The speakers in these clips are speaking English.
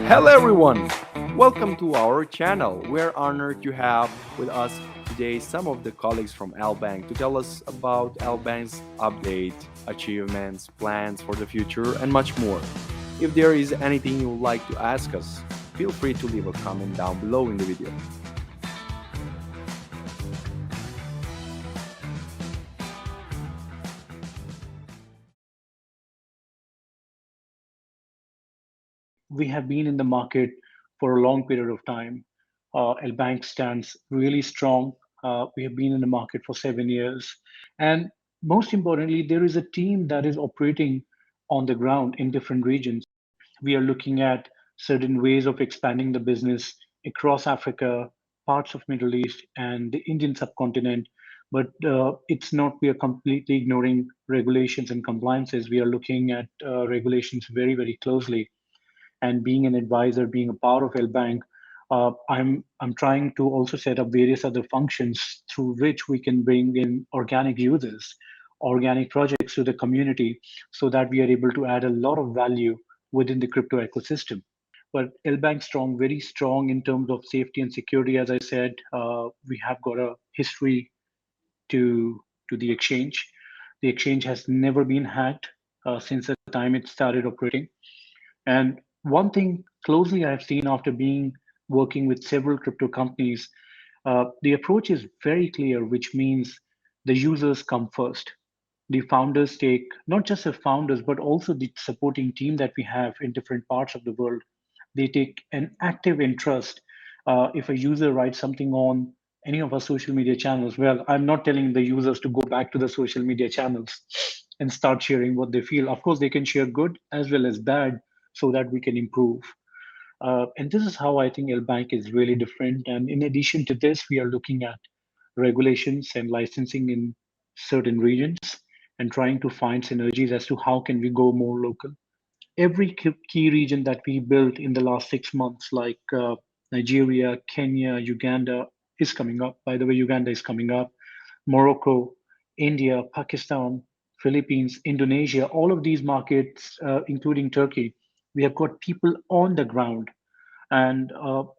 Hello, everyone. Welcome to our channel. We're honored to have with us today some of the colleagues from LBank to tell us about LBank's update, achievements, plans for the future, and much more. If there is anything you would like to ask us, feel free to leave a comment down below in the video. We have been in the market for a long period of time. LBank stands really strong. We have been in the market for 7 years. And most importantly, there is a team that is operating on the ground in different regions. We are looking at certain ways of expanding the business across Africa, parts of Middle East, and the Indian subcontinent. But it's not, we are completely ignoring regulations and compliances. We are looking at regulations very, very closely, and being an advisor, being a part of LBank, I'm trying to also set up various other functions through which we can bring in organic users, organic projects to the community, so that we are able to add a lot of value within the crypto ecosystem. But LBank strong, very strong in terms of safety and security. As I said, we have got a history to to the exchange. The exchange has never been hacked since the time it started operating. And one thing closely I've seen after being working with several crypto companies, the approach is very clear, which means the users come first. The founders take not just the founders, but also the supporting team that we have in different parts of the world. They take an active interest. If a user writes something on any of our social media channels, well, I'm not telling the users to go back to the social media channels and start sharing what they feel. Of course, they can share good as well as bad so that we can improve. And this is how I think LBank is really different. And in addition to this, we are looking at regulations and licensing in certain regions and trying to find synergies as to how can we go more local. Every key region that we built in the last 6 months, like Nigeria, Kenya, Uganda, is coming up. By the way, Uganda is coming up. Morocco, India, Pakistan, Philippines, Indonesia, all of these markets, including Turkey, we have got people on the ground. And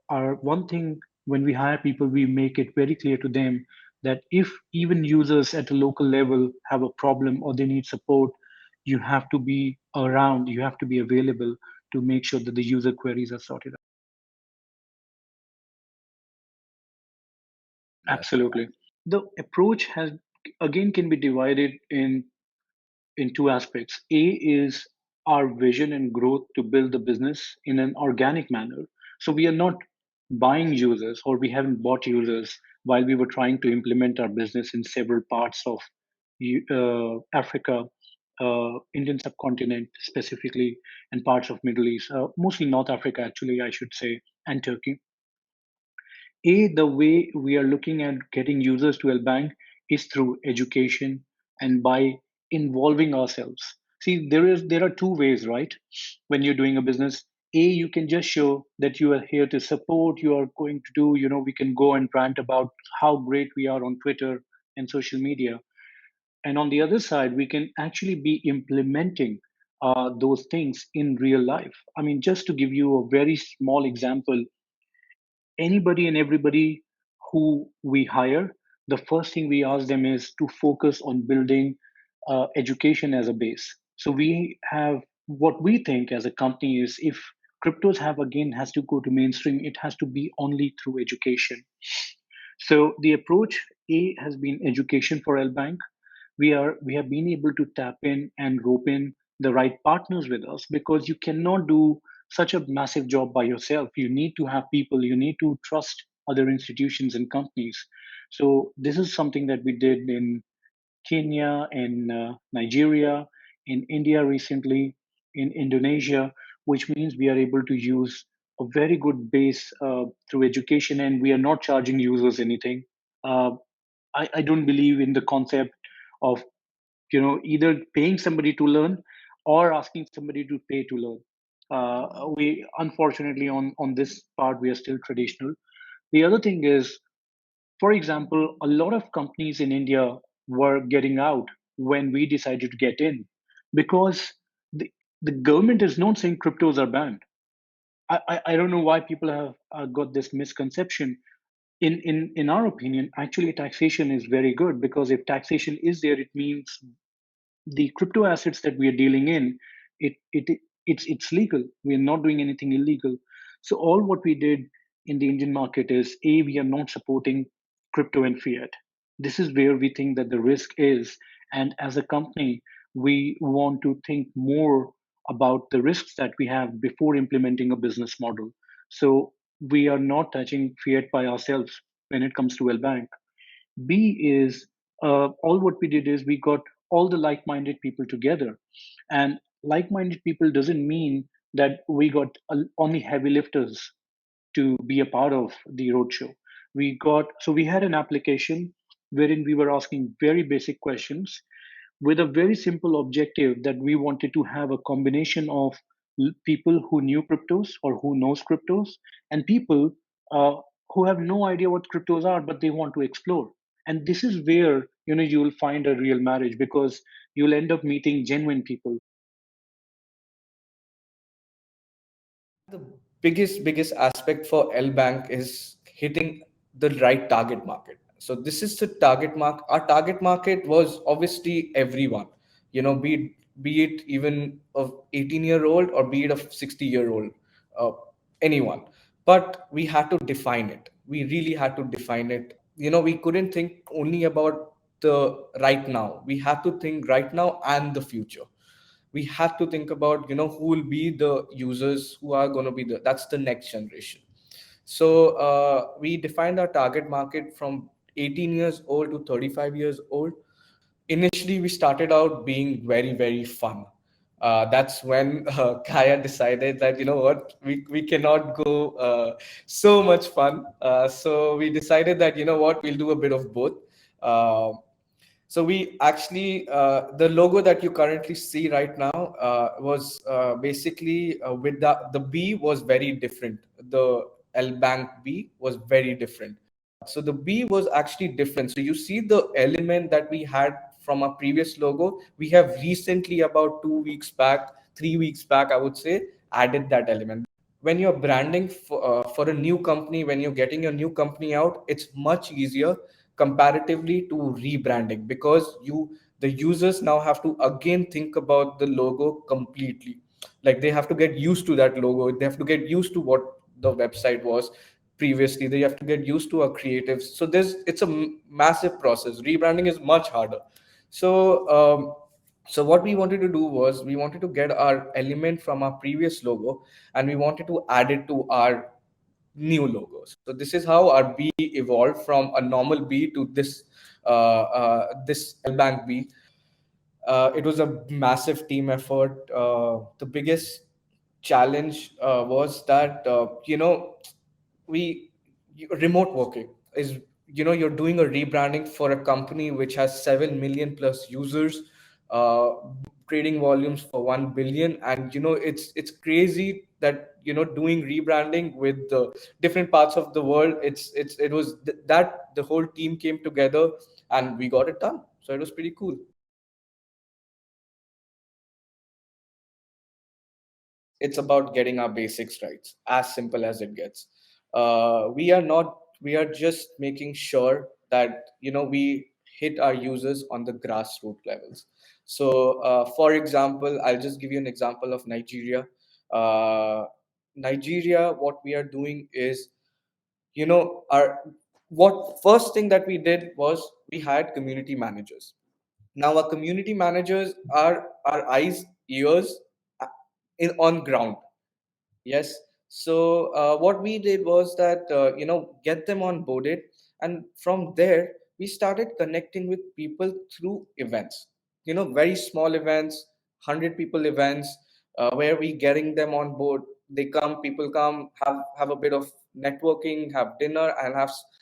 our one thing, when we hire people, we make it very clear to them that if even users at a local level have a problem or they need support, you have to be around, you have to be available to make sure that the user queries are sorted out. That's Absolutely. The approach has, again, can be divided in two aspects. A is our vision and growth to build the business in an organic manner. So we are not buying users, or we haven't bought users while we were trying to implement our business in several parts of Africa, Indian subcontinent specifically, and parts of Middle East, mostly North Africa, actually, I should say, and Turkey. The way we are looking at getting users to LBank is through education and by involving ourselves. See, there are two ways, right? When you're doing a business, you can just show that you are here to support. You are going to do, we can go and rant about how great we are on Twitter and social media. And on the other side, we can actually be implementing those things in real life. I mean, just to give you a very small example, anybody and everybody who we hire, the first thing we ask them is to focus on building education as a base. So we have, what we think as a company is, if cryptos have again has to go to mainstream, it has to be only through education. So the approach A has been education for LBank. We have been able to tap in and rope in the right partners with us, because you cannot do such a massive job by yourself. You need to have people, you need to trust other institutions and companies. So this is something that we did in Kenya, in Nigeria, in India recently, in Indonesia, which means we are able to use a very good base through education, and we are not charging users anything. Uh, I don't believe in the concept of either paying somebody to learn or asking somebody to pay to learn. We unfortunately on this part we are still traditional. The other thing is, for example, a lot of companies in India were getting out when we decided to get in, because the, the government is not saying cryptos are banned. I don't know why people have got this misconception. In our opinion, actually, taxation is very good, because if taxation is there, it means the crypto assets that we are dealing in, it's legal. We are not doing anything illegal. So all what we did in the Indian market is, a, we are not supporting crypto and fiat. This is where we think that the risk is, and as a company, we want to think more about the risks that we have before implementing a business model. So we are not touching fiat by ourselves when it comes to LBank. B is, all what we did is we got all the like-minded people together, and like-minded people doesn't mean that we got only heavy lifters to be a part of the roadshow. We had an application wherein we were asking very basic questions with a very simple objective, that we wanted to have a combination of people who knew cryptos or who knows cryptos, and people uh, who have no idea what cryptos are but they want to explore. And this is where you will find a real marriage, because you'll end up meeting genuine people. The biggest aspect for LBank is hitting the right target market. So this is the target mark. Our target market was obviously everyone, be it even of 18-year-old or be it of 60-year-old, uh, anyone. But we had to define it. We really had to define it. We couldn't think only about the right now. We had to think right now and the future. We have to think about who will be the users who are going to be that's the next generation. So we defined our target market from 18 years old to 35 years old. Initially we started out being very very fun. That's when Kaya decided that what we cannot go so much fun. So we decided that what, we'll do a bit of both. uh, so we actually, the logo that you currently see right now was basically with the B was very different. The L Bank B was very different. So the B was actually different. So you see the element that we had from our previous logo. We have recently, about 2 weeks back, 3 weeks back, I would say, added that element. When you're branding for a new company, when you're getting your new company out, it's much easier comparatively to rebranding, because the users now have to again think about the logo completely. Like, they have to get used to that logo, they have to get used to what the website was previously, they have to get used to our creatives. So it's a massive process. Rebranding is much harder. So what we wanted to do was, we wanted to get our element from our previous logo, and we wanted to add it to our new logos. So this is how our B evolved from a normal B to this LBank B. It was a massive team effort. The biggest challenge was that we remote working is, you're doing a rebranding for a company which has 7 million plus users, uh, trading volumes for 1 billion, and it's crazy that doing rebranding with the different parts of the world. It was that the whole team came together and we got it done. So it was pretty cool. It's about getting our basics right, as simple as it gets. We are just making sure that we hit our users on the grassroots levels. So for example, I'll just give you an example of Nigeria. uh, Nigeria, what we are doing is, our what first thing that we did was, we hired community managers. Now our community managers are our eyes, ears, uh, in on ground. Yes. So what we did was that, get them on boarded, and from there we started connecting with people through events. Very small events, 100 people events, where we getting them on board. They come, people come, have a bit of networking, have dinner,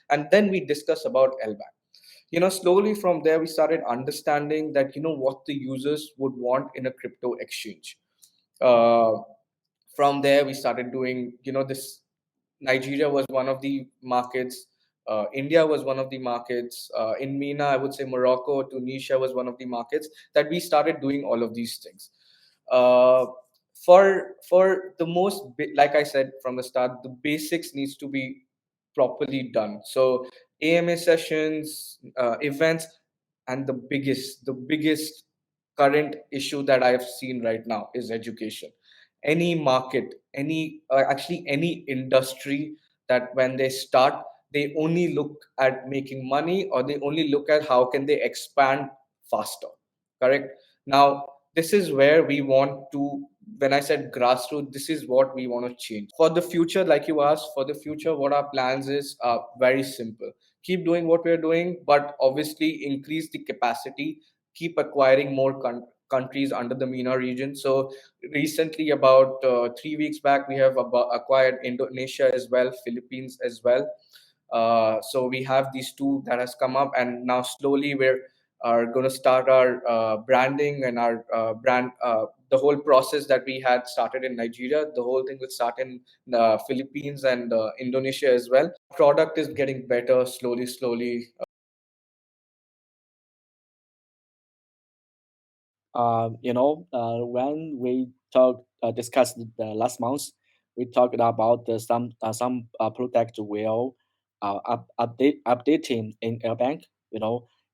and then we discuss about LBAC. Slowly from there we started understanding that what the users would want in a crypto exchange. Uh, from there we started doing, this. Nigeria was one of the markets. India was one of the markets. In MENA, I would say Morocco, Tunisia was one of the markets that we started doing all of these things. uh, For the like I said from the start, the basics needs to be properly done. So AMA sessions, events, and the biggest current issue that I have seen right now is education. Any market, actually any industry, that when they start, they only look at making money, or they only look at how can they expand faster. Correct. Now this is where we want to, when I said grassroots, this is what we want to change for the future. Like you asked, for the future, what our plans is very simple. Keep doing what we're doing, but obviously increase the capacity, keep acquiring more countries under the MENA region. So recently, about 3 weeks back, we have acquired Indonesia as well, Philippines as well. So we have these two that has come up, and now slowly we're are going to start our branding and our brand, the whole process that we had started in Nigeria, the whole thing will start in Philippines and Indonesia as well. Product is getting better slowly, slowly. When we discussed the last month, we talked about some product will updating in LBank,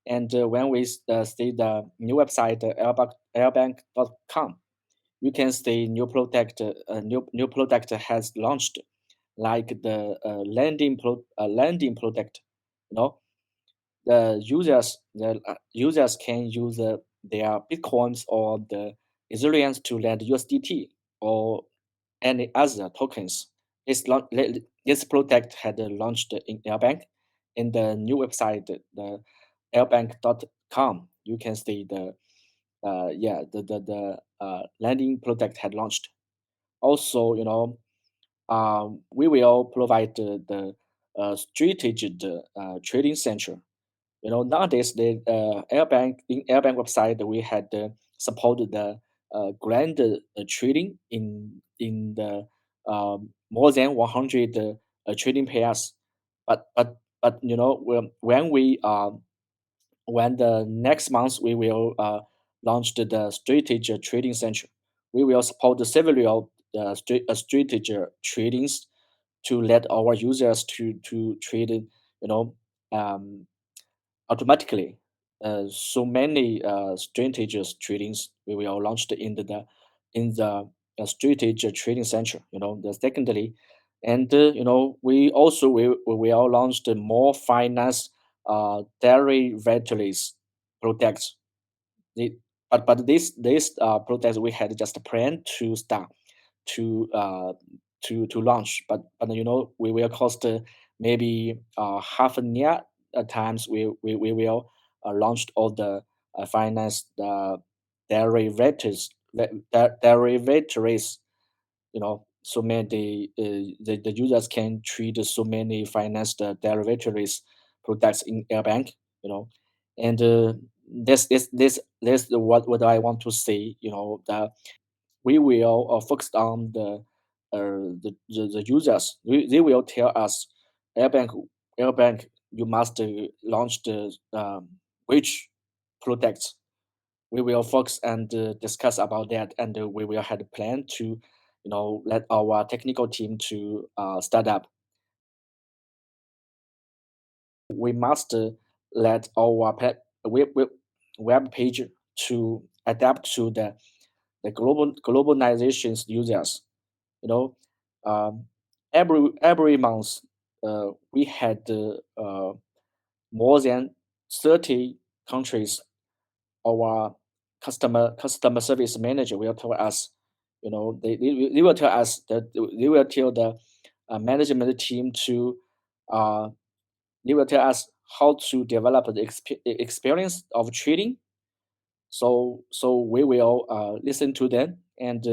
and when we see the new website LBank.com, you can see new product has launched, like the landing product, you know the users can use their bitcoins or the Ethereum to lend USDT or any other tokens. This product had launched in LBank. In the new website, the lbank.com, you can see the lending product had launched. Also, we will provide the strategic trading center. Nowadays, the LBank website, we had supported the grand trading in the more than 100 trading pairs. But when the next month we will launch the strategic trading center, we will support several strategic tradings to let our users to trade, um, automatically. So many strategies tradings we will launch in the strategic trading center. The secondly, and we will launch the more finance derivatives products. The, but this products we had just planned to start to launch, but we will cost maybe half a year times we will launch all the finance derivatives derivatives. So many the users can trade so many finance derivatives products in Airbank. And this what I want to say. That we will focus on the users. They will tell us, Airbank, Airbank, you must launch the which products. We will focus and discuss about that, and we will have a plan to, let our technical team to start up. We must let our web page to adapt to the globalization's users. you know um, every month we had more than 30 countries. Our customer service manager will tell us, they will tell us that they will tell the management team to uh, they will tell us how to develop the experience of trading. So we will listen to them, and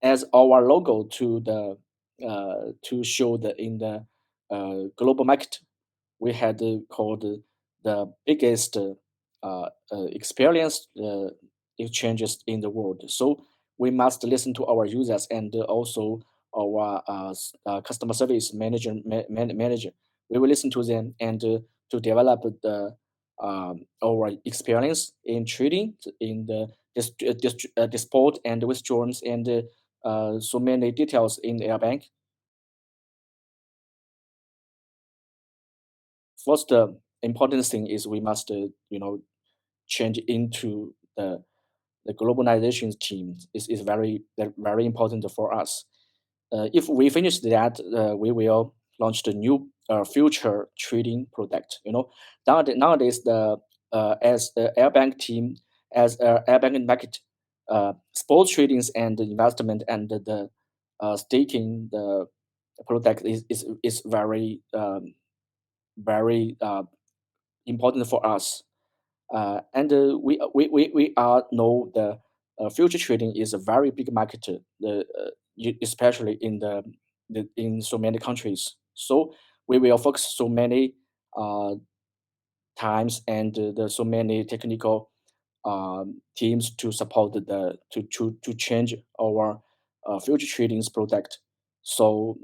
as our logo to show the in the global market. We had called the biggest experience exchanges in the world. So we must listen to our users, and also our customer service manager. We will listen to them, and to develop the our experience in trading in the disport and withdrawals and so many details in LBank. First, important thing is we must change into the globalization team is very important for us. If we finish that, we will launch the new future trading product. Nowadays the as the LBank team, as LBank market, sports tradings and the investment and the staking the product is very important for us. And we are know the future trading is a very big market, especially in so many countries. So we will focus so many uh, times and the so many technical teams to support to change our future tradings product. So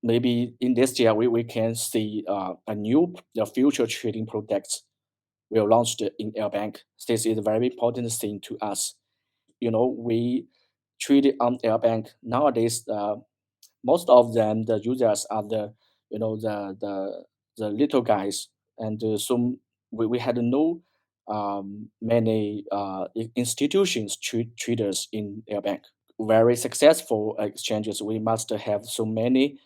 maybe in this year we can see a new future trading products will launched in LBank. This is a very important thing to us. We trade on LBank nowadays. Most of them, the users are the little guys, and so we had no many institutions traders in LBank. Very successful exchanges. We must have so many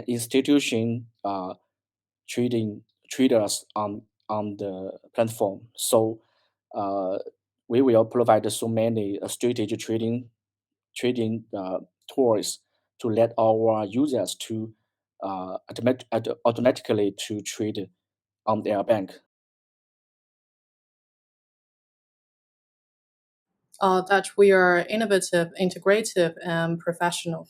institution trading traders on the platform. So uh, we will provide so many strategy trading tools to let our users to automatically to trade on their bank. That we are innovative, integrative, and professional.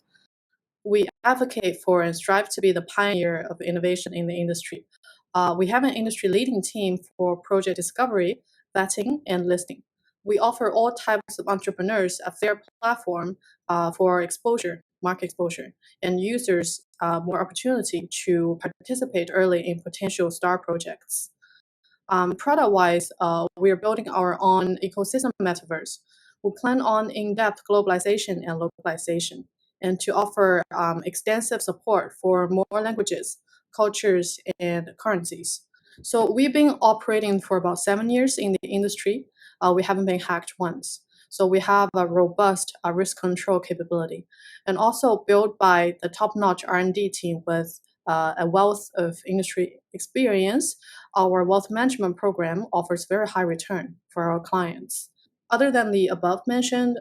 We advocate for and strive to be the pioneer of innovation in the industry. We have an industry leading team for project discovery, vetting, and listing. We offer all types of entrepreneurs a fair platform for exposure, market exposure, and users more opportunity to participate early in potential star projects. Product-wise, we are building our own ecosystem metaverse. We plan on in-depth globalization and localization, and to offer extensive support for more languages, cultures, and currencies. So we've been operating for about 7 years in the industry. We haven't been hacked once. So we have a robust risk control capability, and also built by the top-notch R&D team with a wealth of industry experience. Our wealth management program offers very high return for our clients. Other than the above mentioned,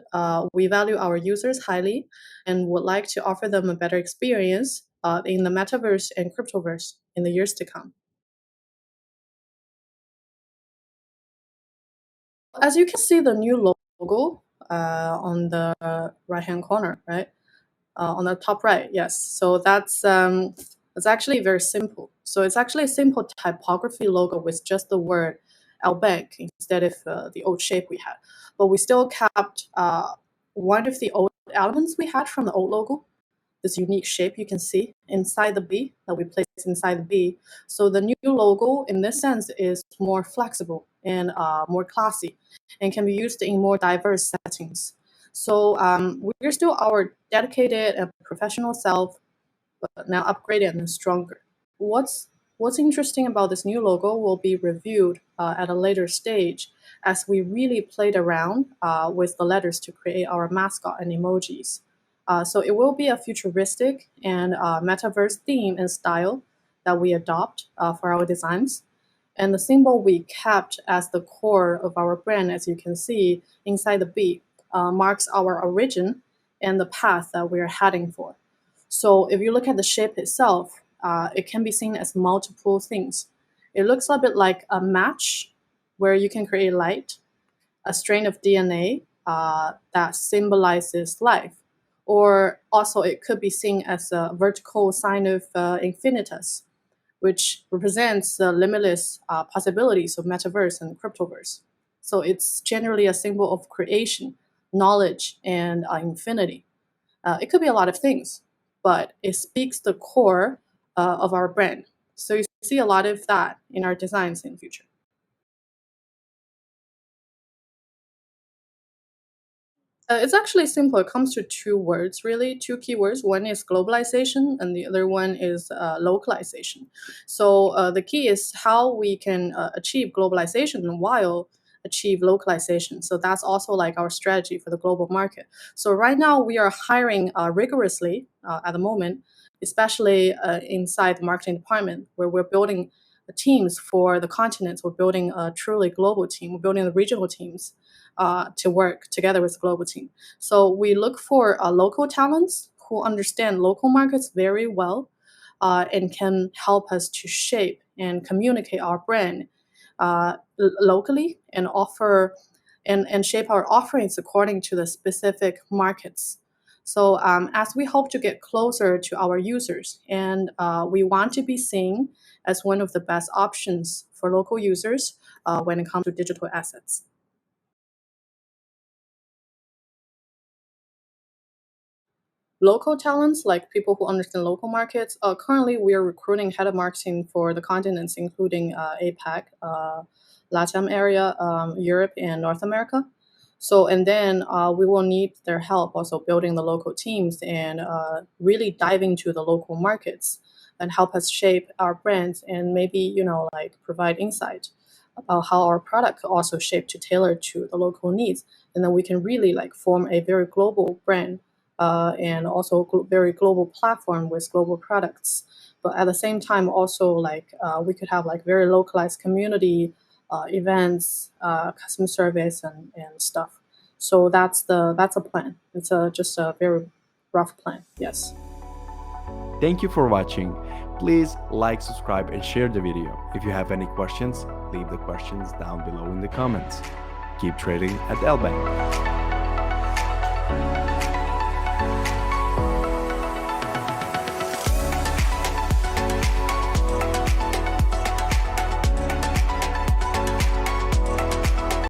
we value our users highly and would like to offer them a better experience in the metaverse and cryptoverse in the years to come. As you can see, the new logo on the right-hand corner, right? On the top right, yes. So that's it's actually very simple. So it's actually a simple typography logo with just the word LBank instead of the old shape we had. But we still kept one of the old elements we had from the old logo, this unique shape you can see inside the B that we placed inside the B. So the new logo in this sense is more flexible and more classy and can be used in more diverse settings. So we're still our dedicated and professional self, but now upgraded and stronger. What's interesting about this new logo will be reviewed at a later stage as we really played around with the letters to create our mascot and emojis. So it will be a futuristic and metaverse theme and style that we adopt for our designs. And the symbol we kept as the core of our brand, as you can see inside the B, marks our origin and the path that we're heading for. So if you look at the shape itself, it can be seen as multiple things. It looks a bit like a match where you can create light, a strain of DNA that symbolizes life, or also it could be seen as a vertical sign of infinitus, which represents the limitless possibilities of metaverse and cryptoverse. So it's generally a symbol of creation, knowledge, and infinity. It could be a lot of things, but it speaks the core of our brand. So you see a lot of that in our designs in the future. It's actually simple. It comes to two words, really, two keywords. One is globalization, and the other one is localization. So the key is how we can achieve globalization while achieve localization. So that's also like our strategy for the global market. So right now we are hiring rigorously at the moment, especially inside the marketing department, where we're building teams for the continents. We're building a truly global team. We're building the regional teams to work together with the global team. So we look for local talents who understand local markets very well and can help us to shape and communicate our brand locally and offer and shape our offerings according to the specific markets. So as we hope to get closer to our users, and we want to be seen as one of the best options for local users when it comes to digital assets. Local talents, like people who understand local markets. Currently, we are recruiting head of marketing for the continents, including APAC, LATAM area, Europe, and North America. So, and then we will need their help also building the local teams and really diving into the local markets and help us shape our brands and maybe, like provide insight about how our product could also shape to tailor to the local needs. And then we can really like form a very global brand and also very global platform with global products. But at the same time, also like we could have like very localized community events, customer service, and stuff. So that's a plan. It's just a very rough plan. Yes. Thank you for watching. Please like, subscribe, and share the video. If you have any questions, leave the questions down below in the comments. Keep trading at LBank.